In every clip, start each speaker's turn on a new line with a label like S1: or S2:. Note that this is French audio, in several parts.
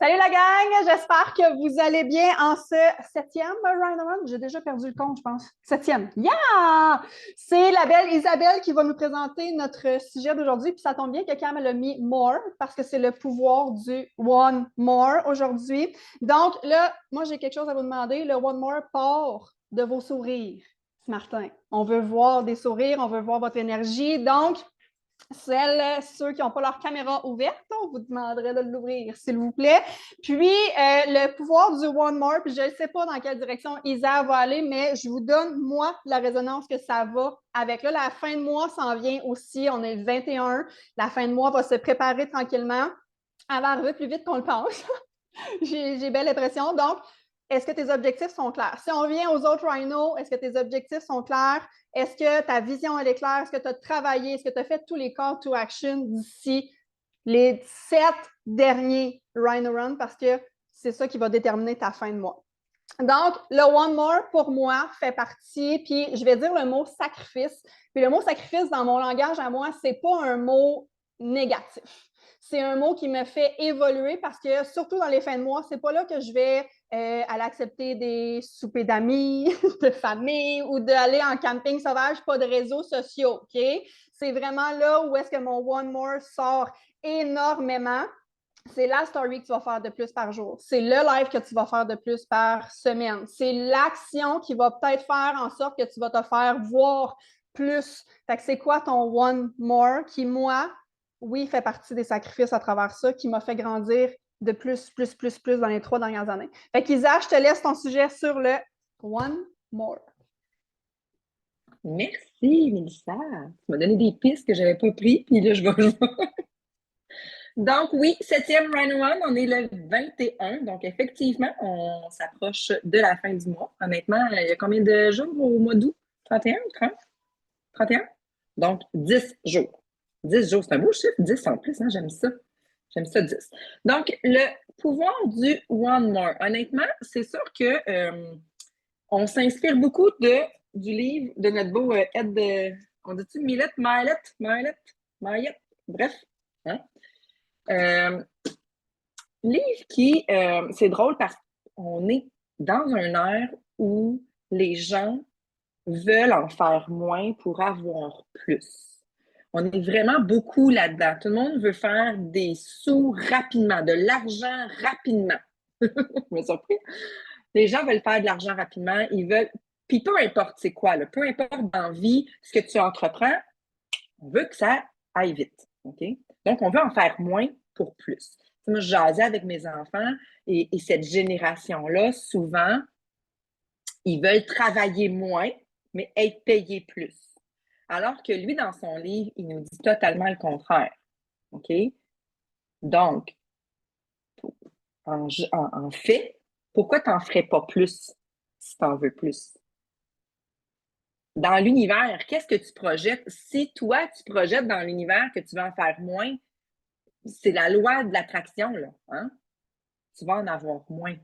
S1: Salut la gang, j'espère que vous allez bien en ce septième Rhino Run. J'ai déjà perdu le compte, je pense. Septième. Yeah! C'est la belle Isabelle qui va nous présenter notre sujet d'aujourd'hui. Puis ça tombe bien que Cam elle a mis more parce que c'est le pouvoir du one more aujourd'hui. Donc là, moi j'ai quelque chose à vous demander. Le one more part de vos sourires ce matin. On veut voir des sourires, on veut voir votre énergie. Donc, ceux qui n'ont pas leur caméra ouverte, on vous demanderait de l'ouvrir, s'il vous plaît. Puis, le pouvoir du One More, puis je ne sais pas dans quelle direction Isa va aller, mais je vous donne, moi, la résonance que ça va avec. Là, la fin de mois s'en vient aussi. On est le 21. La fin de mois va se préparer tranquillement. Elle va arriver plus vite qu'on le pense. J'ai belle impression. Donc, est-ce que tes objectifs sont clairs? Si on vient aux autres Rhino, est-ce que tes objectifs sont clairs? Est-ce que ta vision elle est claire? Est-ce que tu as travaillé? Est-ce que tu as fait tous les call to action d'ici les 7 derniers Rhino Run? Parce que c'est ça qui va déterminer ta fin de mois. Donc, le One More, pour moi, fait partie, puis je vais dire le mot sacrifice. Puis le mot sacrifice, dans mon langage à moi, c'est pas un mot négatif. C'est un mot qui me fait évoluer parce que, surtout dans les fins de mois, c'est pas là que je vais aller accepter des soupers d'amis, de famille ou d'aller en camping sauvage, pas de réseaux sociaux, OK? C'est vraiment là où est-ce que mon One More sort énormément. C'est la story que tu vas faire de plus par jour. C'est le live que tu vas faire de plus par semaine. C'est l'action qui va peut-être faire en sorte que tu vas te faire voir plus. Fait que c'est quoi ton one more qui, moi, oui, fait partie des sacrifices à travers ça, qui m'a fait grandir de plus dans les 3 dernières années. Fait qu'Isa, je te laisse ton sujet sur le one more.
S2: Merci, Mélissa. Tu m'as donné des pistes que je n'avais pas prises, puis là, je vais. Donc, oui, septième Run One, on est le 21. Donc, effectivement, on s'approche de la fin du mois. Honnêtement, il y a combien de jours au mois d'août? 31 ou 30? 31? Donc, 10 jours. 10 jours, c'est un beau chiffre, 10 en plus, hein? J'aime ça. J'aime ça, 10. Donc, le pouvoir du One More. Honnêtement, c'est sûr que on s'inspire beaucoup du livre de notre beau Ed, on dit-tu Milet? Bref. Hein? Euh, livre qui, c'est drôle parce qu'on est dans un air où les gens veulent en faire moins pour avoir plus. On est vraiment beaucoup là-dedans. Tout le monde veut faire des sous rapidement, de l'argent rapidement. Je me surpris. Les gens veulent faire de l'argent rapidement. Ils veulent. Puis peu importe c'est quoi, là, peu importe dans la vie, ce que tu entreprends, on veut que ça aille vite. OK? Donc, on veut en faire moins pour plus. Moi, je jasais avec mes enfants et cette génération-là, souvent, ils veulent travailler moins, mais être payés plus. Alors que lui, dans son livre, il nous dit totalement le contraire. OK? Donc, en fait, pourquoi tu n'en ferais pas plus si tu en veux plus? Dans l'univers, qu'est-ce que tu projettes? Si toi, tu projettes dans l'univers que tu vas en faire moins, c'est la loi de l'attraction, là. Hein? Tu vas en avoir moins.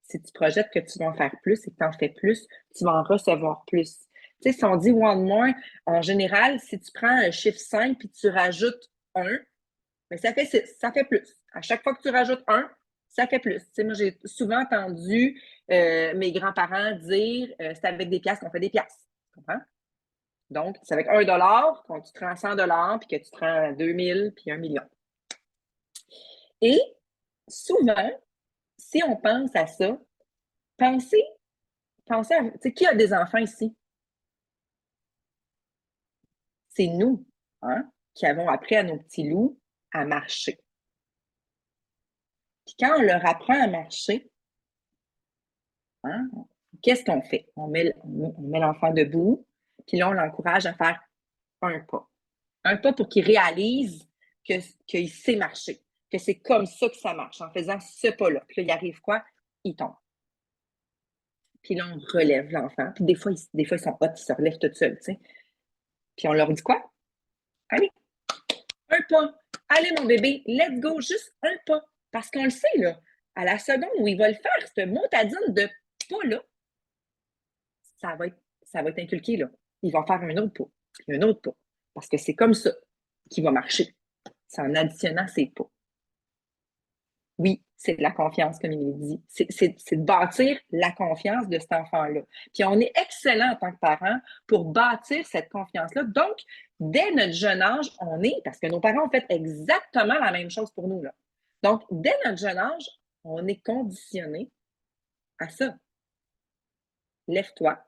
S2: Si tu projettes que tu vas en faire plus et que tu en fais plus, tu vas en recevoir plus. Tu sais, si on dit one more, en général, si tu prends un chiffre 5 puis tu rajoutes 1, mais ça fait 6, ça fait plus. À chaque fois que tu rajoutes 1, ça fait plus. Tu sais, moi, j'ai souvent entendu mes grands-parents dire c'est avec des piastres qu'on fait des piastres. Tu comprends? Donc, c'est avec 1 $ quand tu te rends 100 $ puis que tu te rends 2000 puis 1 million. Et souvent, si on pense à ça, pensez à, tu sais, qui a des enfants ici? C'est nous, hein, qui avons appris à nos petits loups à marcher. Puis quand on leur apprend à marcher, hein, qu'est-ce qu'on fait? On met l'enfant debout, puis là, on l'encourage à faire un pas. Un pas pour qu'il réalise qu'il sait marcher, que c'est comme ça que ça marche, en faisant ce pas-là. Puis là, il arrive quoi? Il tombe. Puis là, on relève l'enfant. Puis des fois, ils sont hot, ils se relèvent tout seuls, tu sais. Puis on leur dit quoi? Allez, un pas. Allez, mon bébé, let's go, juste un pas. Parce qu'on le sait, là, à la seconde où il va le faire, ce motadine de pas-là, ça va être inculqué, là. Il va faire un autre pas, puis un autre pas. Parce que c'est comme ça qu'il va marcher. C'est en additionnant ses pas. Oui, c'est de la confiance, comme il dit. C'est de bâtir la confiance de cet enfant-là. Puis on est excellent en tant que parent pour bâtir cette confiance-là. Donc, dès notre jeune âge, parce que nos parents ont fait exactement la même chose pour nous, là. Donc, dès notre jeune âge, on est conditionné à ça. Lève-toi,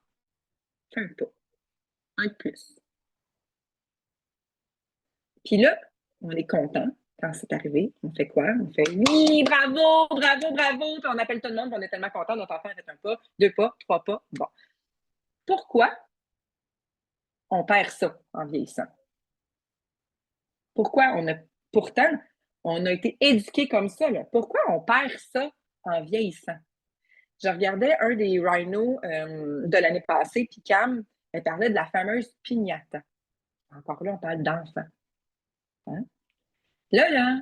S2: fais un pas, un de plus. Puis là, on est content quand c'est arrivé. On fait quoi? On fait oui, bravo, bravo, bravo. Puis on appelle tout le monde, puis on est tellement content. Notre enfant a fait un pas, deux pas, trois pas. Bon. Pourquoi on perd ça en vieillissant? Pourquoi pourtant, on a été éduqués comme ça, là. Pourquoi on perd ça en vieillissant? Je regardais un des rhinos de l'année passée, puis Cam, elle parlait de la fameuse piñata. Encore là, on parle d'enfants. Hein? Là,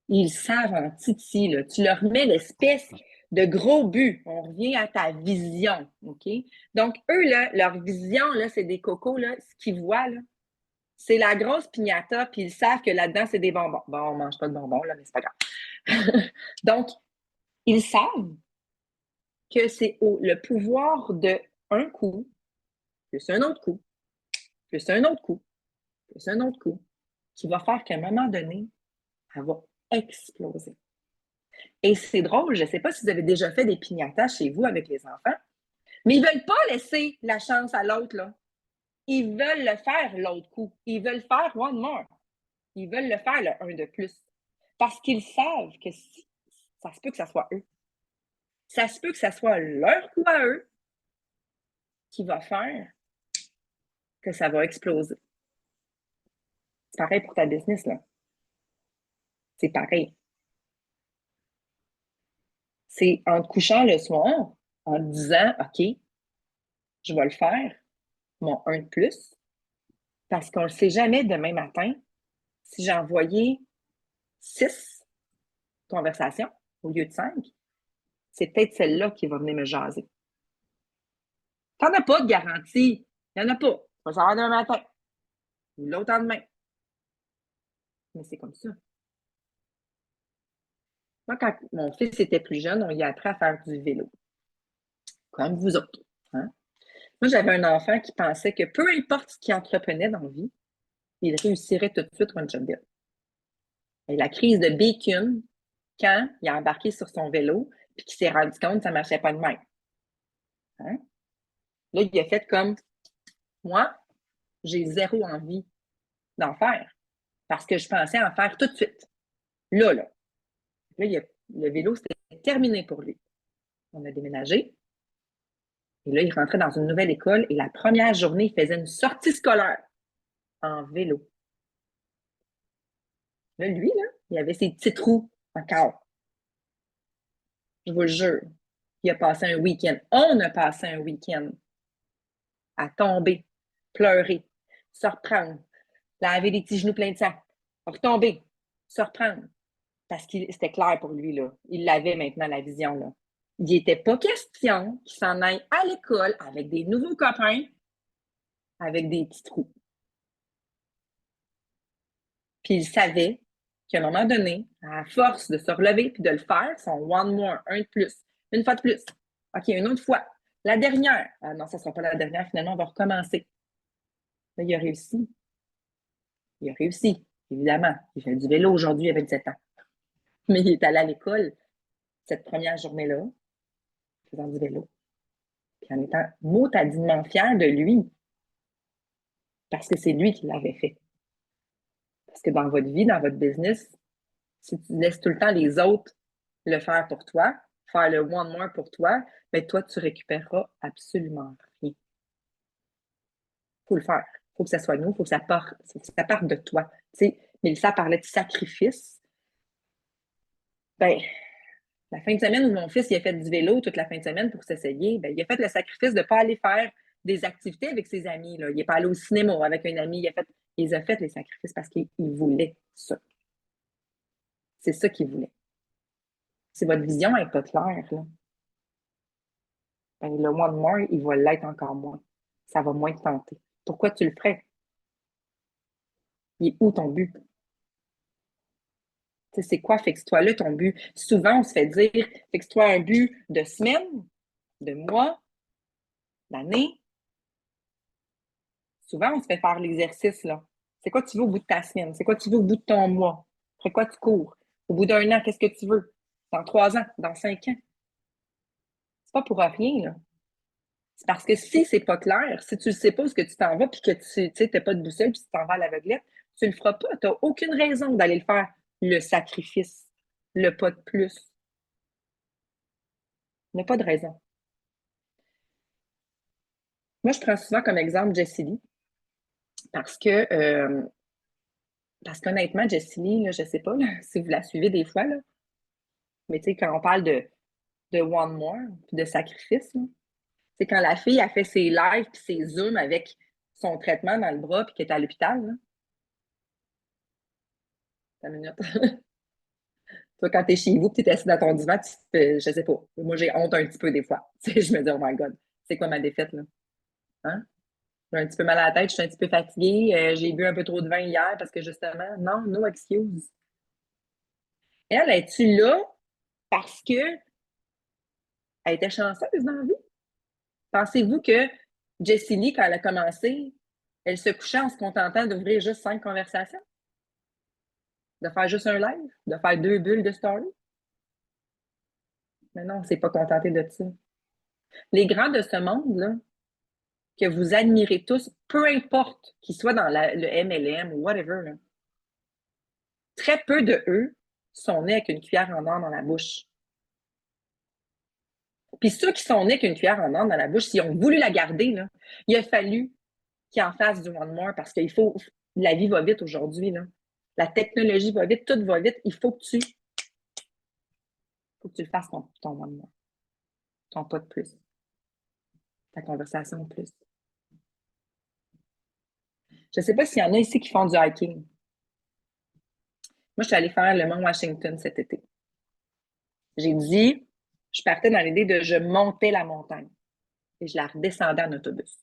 S2: ils savent en titi, là. Tu leur mets l'espèce de gros but. On revient à ta vision, OK? Donc, eux, là, leur vision, là, c'est des cocos, là, ce qu'ils voient, là, c'est la grosse piñata, puis ils savent que là-dedans, c'est des bonbons. Bon, on mange pas de bonbons, là, mais c'est pas grave. Donc, ils savent que c'est le pouvoir de un coup, plus un autre coup, plus un autre coup, plus un autre coup, qui va faire qu'à un moment donné, elle va exploser. Et c'est drôle, je ne sais pas si vous avez déjà fait des piñatas chez vous avec les enfants, mais ils ne veulent pas laisser la chance à l'autre, là. Ils veulent le faire l'autre coup. Ils veulent faire one more. Ils veulent le faire le un de plus. Parce qu'ils savent que ça se peut que ça soit eux. Ça se peut que ça soit leur coup à eux qui va faire que ça va exploser. C'est pareil pour ta business, là. C'est pareil. C'est en te couchant le soir, en te disant, OK, je vais le faire, mon un de plus, parce qu'on ne le sait jamais demain matin. Si j'ai envoyé 6 conversations au lieu de 5, c'est peut-être celle-là qui va venir me jaser. Tu n'en as pas de garantie. Il n'y en a pas. Tu vas savoir demain matin ou l'autre lendemain. Mais c'est comme ça. Moi, quand mon fils était plus jeune, on y a appris à faire du vélo. Comme vous autres. Hein? Moi, j'avais un enfant qui pensait que peu importe ce qu'il entreprenait dans la vie, il réussirait tout de suite one job deal. Et la crise de bacon, quand il a embarqué sur son vélo, puis qu'il s'est rendu compte que ça ne marchait pas de même. Hein? Là, il a fait comme moi, j'ai zéro envie d'en faire parce que je pensais en faire tout de suite. Là. Là, le vélo, c'était terminé pour lui. On a déménagé. Et là, il rentrait dans une nouvelle école et la première journée, il faisait une sortie scolaire en vélo. Là, lui, là, il avait ses petits trous encore. Je vous le jure. Il a passé un week-end. On a passé un week-end à tomber, pleurer, se reprendre, laver les petits genoux pleins de sang, retomber, se reprendre. Parce que c'était clair pour lui, là. Il l'avait maintenant, la vision, là. Il n'était pas question qu'il s'en aille à l'école avec des nouveaux copains, avec des petits trous. Puis il savait qu'à un moment donné, à force de se relever puis de le faire, son one more, un de plus, une fois de plus. OK, une autre fois. La dernière. Ah non, ça ne sera pas la dernière, finalement, on va recommencer. Là, il a réussi. Il a réussi, évidemment. Il fait du vélo aujourd'hui à 27 ans. Mais il est allé à l'école cette première journée-là, faisant du vélo. Puis en étant motadiment fier de lui, parce que c'est lui qui l'avait fait. Parce que dans votre vie, dans votre business, si tu laisses tout le temps les autres le faire pour toi, faire le one more pour toi, bien toi, tu récupéreras absolument rien. Il faut le faire. Il faut que ça soit nous, il faut que ça parte de toi. Tu sais, Mélissa parlait de sacrifice. Ben, la fin de semaine où mon fils il a fait du vélo toute la fin de semaine pour s'essayer, ben, il a fait le sacrifice de ne pas aller faire des activités avec ses amis. Là. Il n'est pas allé au cinéma avec un ami. Il a fait les sacrifices parce qu'il voulait ça. C'est ça qu'il voulait. Si votre vision n'est pas claire, là, ben, le one more, il va l'être encore moins. Ça va moins te tenter. Pourquoi tu le ferais? Il est où ton but? C'est quoi fixe-toi là ton but? Souvent, on se fait dire fixe-toi un but de semaine, de mois, d'année. Souvent, on se fait faire l'exercice, là. C'est quoi tu veux au bout de ta semaine? C'est quoi tu veux au bout de ton mois? Après quoi tu cours? Au bout d'un an, qu'est-ce que tu veux? Dans 3 ans? Dans 5 ans? C'est pas pour rien, là. C'est parce que si c'est pas clair, si tu ne sais pas où ce que tu t'en vas, puis que tu n'as pas de boussole, puis tu t'en vas à l'aveuglette, tu ne le feras pas. Tu n'as aucune raison d'aller le faire. Le sacrifice, le pas de plus. Il n'y a pas de raison. Moi, je prends souvent comme exemple Jessie Lee parce que parce qu'honnêtement, Jessie Lee, là, je ne sais pas là, si vous la suivez des fois, là, mais tu sais, quand on parle de One More, de sacrifice, c'est quand la fille a fait ses lives puis ses zooms avec son traitement dans le bras puis qu'elle est à l'hôpital. Là. Une minute. Toi, quand tu es chez vous tu es assis dans ton divan, tu fais, je sais pas. Moi, j'ai honte un petit peu des fois. Tu sais, je me dis, oh my God, c'est quoi ma défaite, là? Hein? J'ai un petit peu mal à la tête, je suis un petit peu fatiguée, j'ai bu un peu trop de vin hier parce que justement, non, no excuse. Elle, es-tu là parce qu'elle était chanceuse dans la vie? Pensez-vous que Jessie Lee, quand elle a commencé, elle se couchait en se contentant d'ouvrir juste 5 conversations? De faire juste un live? De faire 2 bulles de story? Mais non, on ne s'est pas contenté de ça. Les grands de ce monde, là, que vous admirez tous, peu importe qu'ils soient dans le MLM ou whatever, là, très peu de eux sont nés avec une cuillère en or dans la bouche. Puis ceux qui sont nés avec une cuillère en or dans la bouche, s'ils ont voulu la garder, là, il a fallu qu'ils en fassent du one more parce qu'il faut. La vie va vite aujourd'hui. Là. La technologie va vite, tout va vite. Il faut que tu le fasses ton one more. Ton pas de plus. Ta conversation de plus. Je ne sais pas s'il y en a ici qui font du hiking. Moi, je suis allée faire le Mont Washington cet été. J'ai dit, je partais dans l'idée de je montais la montagne et je la redescendais en autobus.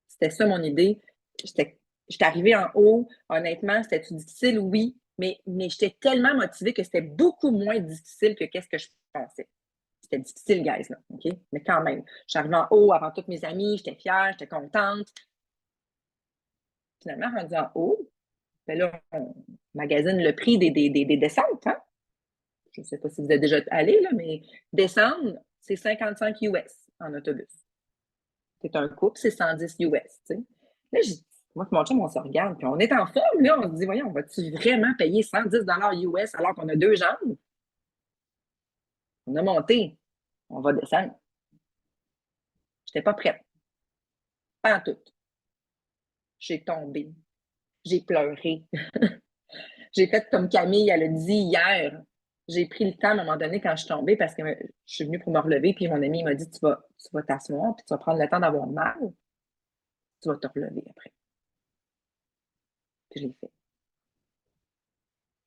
S2: C'était ça mon idée. J'étais arrivée en haut. Honnêtement, c'était difficile, oui, mais j'étais tellement motivée que c'était beaucoup moins difficile que qu'est-ce que je pensais. C'était difficile, guys, là, OK? Mais quand même, je suis arrivée en haut avant toutes mes amies, j'étais fière, j'étais contente. Finalement, rendue en haut, ben là, on magasine le prix des descentes, hein? Je ne sais pas si vous êtes déjà allé, là, mais descendre, c'est 55 US en autobus. C'est un couple, c'est 110 US, tu sais. Là, moi et mon chum, on se regarde, puis on est en forme, là, on se dit, voyons, va-tu vraiment payer 110 US alors qu'on a 2 jambes? On a monté, on va descendre. Je n'étais pas prête. Pas en tout. J'ai tombé. J'ai pleuré. J'ai fait comme Camille, elle a dit hier. J'ai pris le temps à un moment donné quand je suis tombée parce que je suis venue pour me relever, puis mon ami m'a dit, tu vas t'asseoir, puis tu vas prendre le temps d'avoir mal. Tu vas te relever après. Puis je l'ai fait.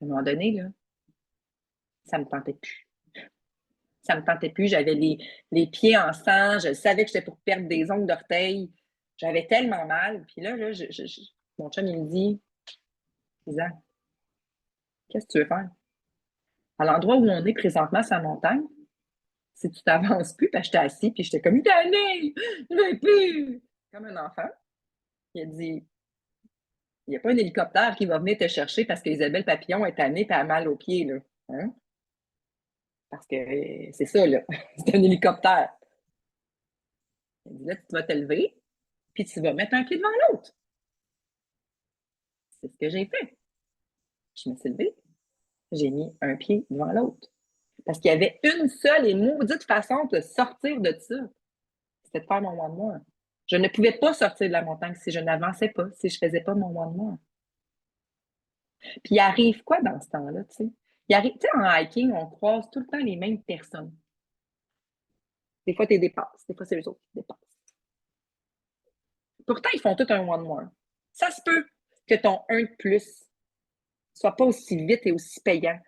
S2: À un moment donné, là, ça ne me tentait plus. Ça ne me tentait plus. J'avais les pieds en sang. Je savais que j'étais pour perdre des ongles d'orteil. J'avais tellement mal. Puis là, mon chum, il me dit, Lisa, qu'est-ce que tu veux faire? À l'endroit où on est présentement, c'est la montagne. Si tu t'avances plus, puis j'étais assis, puis j'étais comme, tannée, je veux plus. Comme un enfant. Il a dit, il n'y a pas un hélicoptère qui va venir te chercher parce qu'Isabelle Papillon est tannée et a mal aux pieds, là. Hein? Parce que c'est ça, là. C'est un hélicoptère. Il dit, là, tu vas te lever, puis tu vas mettre un pied devant l'autre. C'est ce que j'ai fait. Je me suis levée, j'ai mis un pied devant l'autre. Parce qu'il y avait une seule et maudite façon de sortir de ça. C'était de faire mon one more. Je ne pouvais pas sortir de la montagne si je n'avançais pas, si je ne faisais pas mon one more. Puis il arrive quoi dans ce temps-là, tu sais? Il arrive, tu sais, en hiking, on croise tout le temps les mêmes personnes. Des fois, tu les dépasses. Des fois, c'est eux autres qui te dépassent. Pourtant, ils font tout un one more. Ça se peut que ton 1 de plus soit pas aussi vite et aussi payant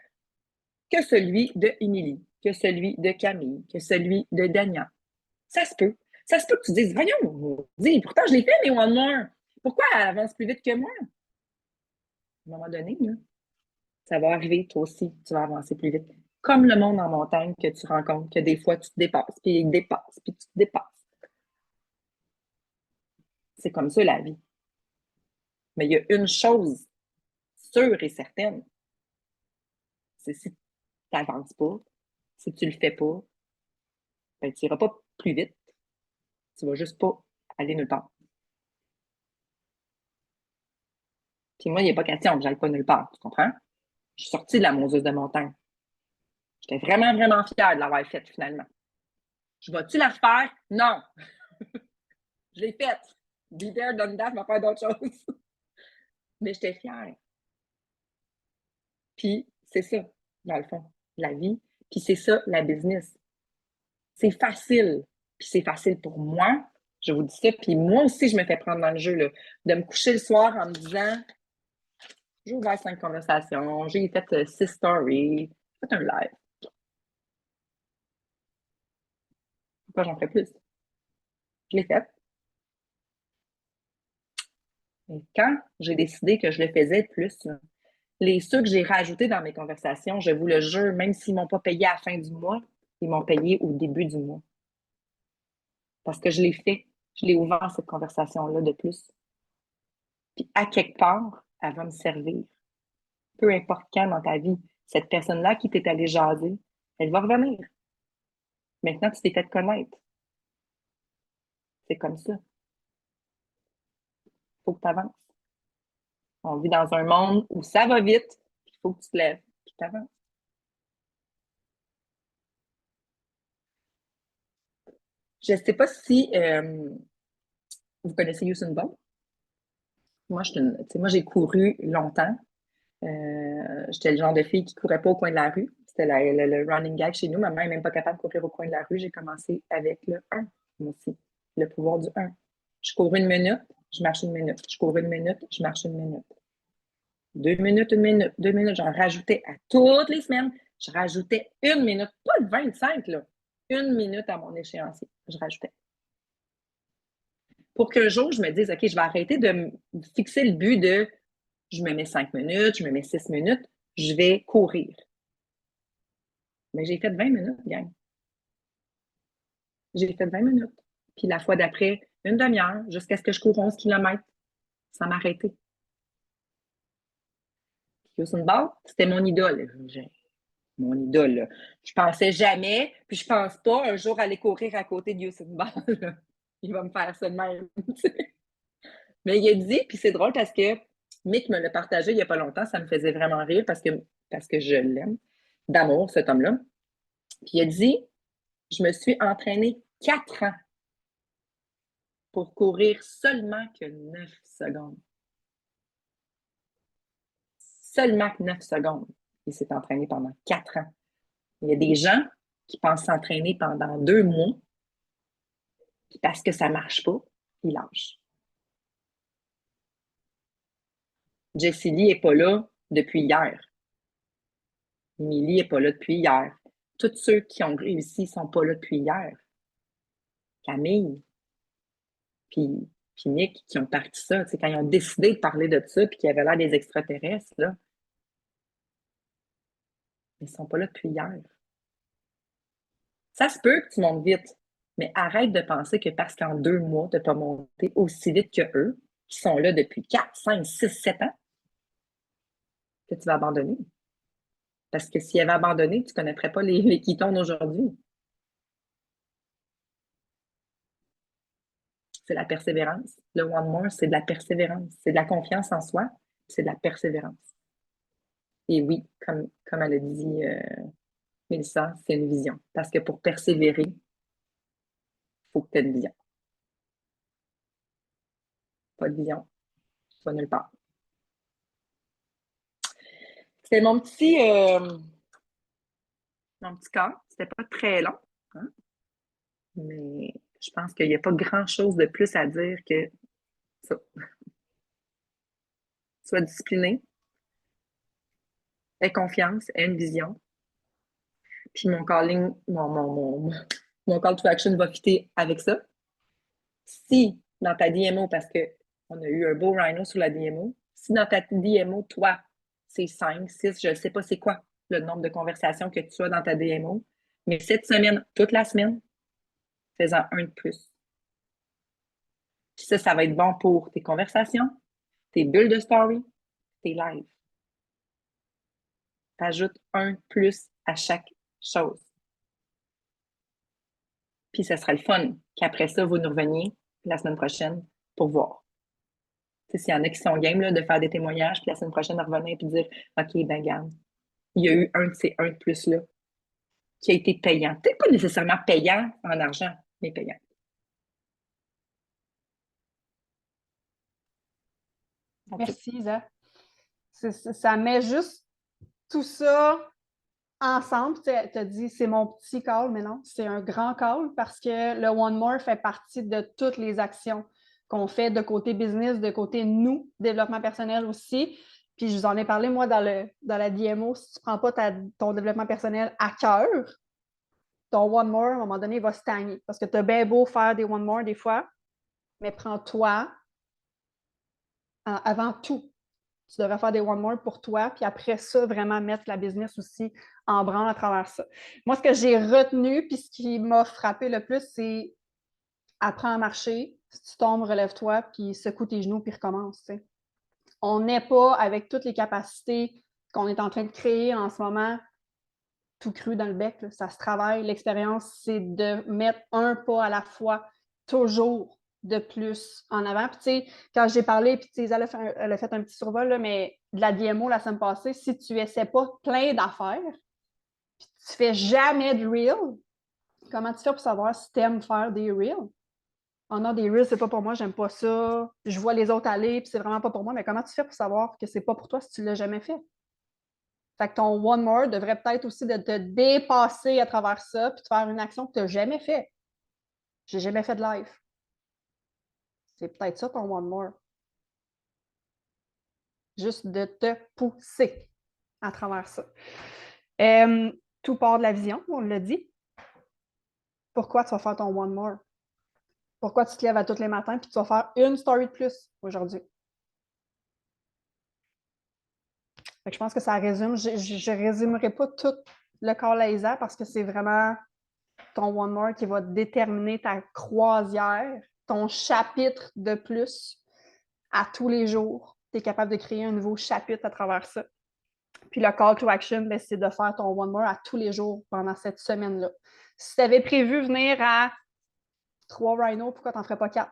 S2: que celui de Émilie, que celui de Camille, que celui de Dania. Ça se peut. Ça se peut que tu dises, voyons, dis, pourtant je l'ai fait, mes one more. Pourquoi elle avance plus vite que moi? À un moment donné, là, Ça va arriver, toi aussi, tu vas avancer plus vite. Comme le monde en montagne que tu rencontres, que des fois tu te dépasses, puis il te dépasse, puis tu te dépasses. C'est comme ça la vie. Mais il y a une chose sûre et certaine, c'est si tu n'avances pas, si tu ne le fais pas, ben, tu n'iras pas plus vite. Tu ne vas juste pas aller nulle part. Puis moi, il n'y a pas question que j'aille pas nulle part, tu comprends? Je suis sortie de la monzeuse de montagne. J'étais vraiment, vraiment fière de l'avoir faite finalement. Je vais-tu la refaire? Non! Je l'ai faite. Be there, done that, je vais faire d'autres choses. Mais j'étais fière. Puis c'est ça, dans le fond, la vie. Puis c'est ça, la business. C'est facile. Puis c'est facile pour moi. Je vous dis ça. Puis moi aussi, je me fais prendre dans le jeu, là, de me coucher le soir en me disant j'ai ouvert 5 conversations, j'ai fait 6 stories, j'ai fait un live. Pourquoi j'en fais plus? Je l'ai fait. Et quand j'ai décidé que je le faisais plus, les ceux que j'ai rajoutés dans mes conversations, je vous le jure, même s'ils ne m'ont pas payé à la fin du mois, ils m'ont payé au début du mois. Parce que je l'ai fait. Je l'ai ouvert, cette conversation-là, de plus. Puis, à quelque part, elle va me servir. Peu importe quand dans ta vie, cette personne-là qui t'est allée jaser, elle va revenir. Maintenant, tu t'es fait connaître. C'est comme ça. Il faut que tu avances. On vit dans un monde où ça va vite, il faut que tu te lèves, puis tu avances. Je ne sais pas si vous connaissez Usain Bolt. Moi, moi, j'ai couru longtemps. J'étais le genre de fille qui ne courait pas au coin de la rue. C'était le running gag chez nous. Ma mère n'est même pas capable de courir au coin de la rue. J'ai commencé avec le 1, moi aussi. Le pouvoir du 1. Je cours 1 minute, je marche 1 minute. Je cours 1 minute, je marche 1 minute. 2 minutes, 1 minute, 2 minutes. J'en rajoutais à toutes les semaines. Je rajoutais 1 minute, pas de 25, là. 1 minute à mon échéancier. Je rajoutais. Pour qu'un jour, je me dise, OK, je vais arrêter de me fixer le but de je me mets 5 minutes, je me mets 6 minutes, je vais courir. Mais j'ai fait 20 minutes, gang. J'ai fait 20 minutes. Puis la fois d'après, 1 demi-heure, jusqu'à ce que je cours 11 kilomètres sans m'arrêter. Puis Usain Bolt, c'était mon idole. Mon idole, là. Je pensais jamais, puis je pense pas un jour aller courir à côté de Usain Bolt. Il va me faire ça de même. Mais il a dit, puis c'est drôle parce que Mick me l'a partagé il n'y a pas longtemps, ça me faisait vraiment rire parce que je l'aime, d'amour, cet homme-là. Puis il a dit, je me suis entraînée 4 ans pour courir seulement que 9 secondes. Seulement que 9 secondes. Il s'est entraîné pendant 4 ans. Il y a des gens qui pensent s'entraîner pendant 2 mois, puis parce que ça ne marche pas, ils lâchent. Jessie Lee n'est pas là depuis hier. Émilie n'est pas là depuis hier. Tous ceux qui ont réussi ne sont pas là depuis hier. Camille, puis Nick, qui ont parti ça, quand ils ont décidé de parler de ça, puis qu'ils avaient l'air des extraterrestres, là, ils ne sont pas là depuis hier. Ça se peut que tu montes vite, mais arrête de penser que parce qu'en 2 mois, tu n'as pas monté aussi vite qu'eux, qui sont là depuis 4, 5, 6, 7 ans, que tu vas abandonner. Parce que s'ils avaient abandonné, tu ne connaîtrais pas les Ketone aujourd'hui. C'est la persévérance. Le One More, c'est de la persévérance. C'est de la confiance en soi, c'est de la persévérance. Et oui, comme elle a dit Mélissa, c'est une vision. Parce que pour persévérer, il faut que tu aies une vision. Pas de vision, pas nulle part. C'était mon petit cas. C'était pas très long, hein? Mais je pense qu'il n'y a pas grand-chose de plus à dire que ça. Sois discipliné, aie confiance, aie une vision. Puis mon calling, mon call to action va fitter avec ça. Si dans ta DMO, parce qu'on a eu un beau rhino sur la DMO, si dans ta DMO, toi, c'est 5, 6, je ne sais pas c'est quoi le nombre de conversations que tu as dans ta DMO, mais cette semaine, toute la semaine, fais-en un de plus. Puis ça va être bon pour tes conversations, tes bulles de story, tes lives. T'ajoutes un plus à chaque chose. Puis ça sera le fun qu'après ça, vous nous reveniez la semaine prochaine pour voir. S'il y en a qui sont game là, de faire des témoignages, puis la semaine prochaine, de revenir et dire OK, ben garde, il y a eu un de ces un de plus-là qui a été payant. Peut-être pas nécessairement payant en argent, mais payant.
S1: Merci, Isa. Ça met juste tout ça ensemble. Tu as dit c'est mon petit call, mais non, c'est un grand call parce que le One More fait partie de toutes les actions qu'on fait de côté business, de côté nous, développement personnel aussi. Puis je vous en ai parlé, moi, dans la DMO, si tu ne prends pas ton développement personnel à cœur, ton One More, à un moment donné, il va stagner. Parce que tu as bien beau faire des One More des fois, mais prends-toi avant tout. Tu devrais faire des one more pour toi, puis après ça, vraiment mettre la business aussi en branle à travers ça. Moi, ce que j'ai retenu, puis ce qui m'a frappé le plus, c'est apprends à marcher. Si tu tombes, relève-toi, puis secoue tes genoux, puis recommence. T'sais. On n'est pas avec toutes les capacités qu'on est en train de créer en ce moment tout cru dans le bec. Là. Ça se travaille. L'expérience, c'est de mettre un pas à la fois, toujours de plus en avant. Puis, tu sais, quand j'ai parlé, puis, tu sais, elle a fait un petit survol, là, mais de la DMO la semaine passée, si tu essaies pas plein d'affaires, puis tu fais jamais de reel, comment tu fais pour savoir si tu aimes faire des reels? Oh non, des reels, c'est pas pour moi, j'aime pas ça. Je vois les autres aller, puis c'est vraiment pas pour moi. Mais comment tu fais pour savoir que c'est pas pour toi si tu l'as jamais fait? Fait que ton One More devrait peut-être aussi de te dépasser à travers ça, puis de faire une action que tu n'as jamais fait. J'ai jamais fait de live. C'est peut-être ça ton One More. Juste de te pousser à travers ça. Tout part de la vision, on l'a dit. Pourquoi tu vas faire ton One More? Pourquoi tu te lèves à tous les matins puis tu vas faire une story de plus aujourd'hui? Je pense que ça résume. Je ne résumerai pas tout le call à Isa parce que c'est vraiment ton One More qui va déterminer ta croisière, ton chapitre de plus à tous les jours. Tu es capable de créer un nouveau chapitre à travers ça. Puis le call to action, ben, c'est de faire ton One More à tous les jours pendant cette semaine-là. Si tu avais prévu venir à 3 Rhino, pourquoi tu n'en ferais pas 4?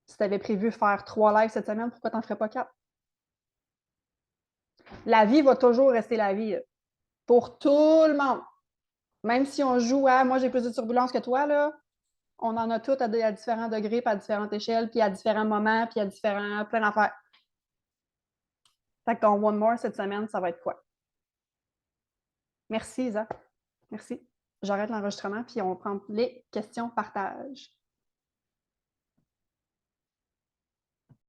S1: Si tu avais prévu faire 3 lives cette semaine, pourquoi tu n'en ferais pas 4? La vie va toujours rester la vie. Pour tout le monde. Même si on joue à moi, j'ai plus de turbulence que toi, là, on en a toutes à différents degrés, puis à différentes échelles, puis à différents moments, puis à plein d'affaires. Fait que ton One More cette semaine, ça va être quoi? Merci, Isa. Merci. J'arrête l'enregistrement, puis on prend les questions partage.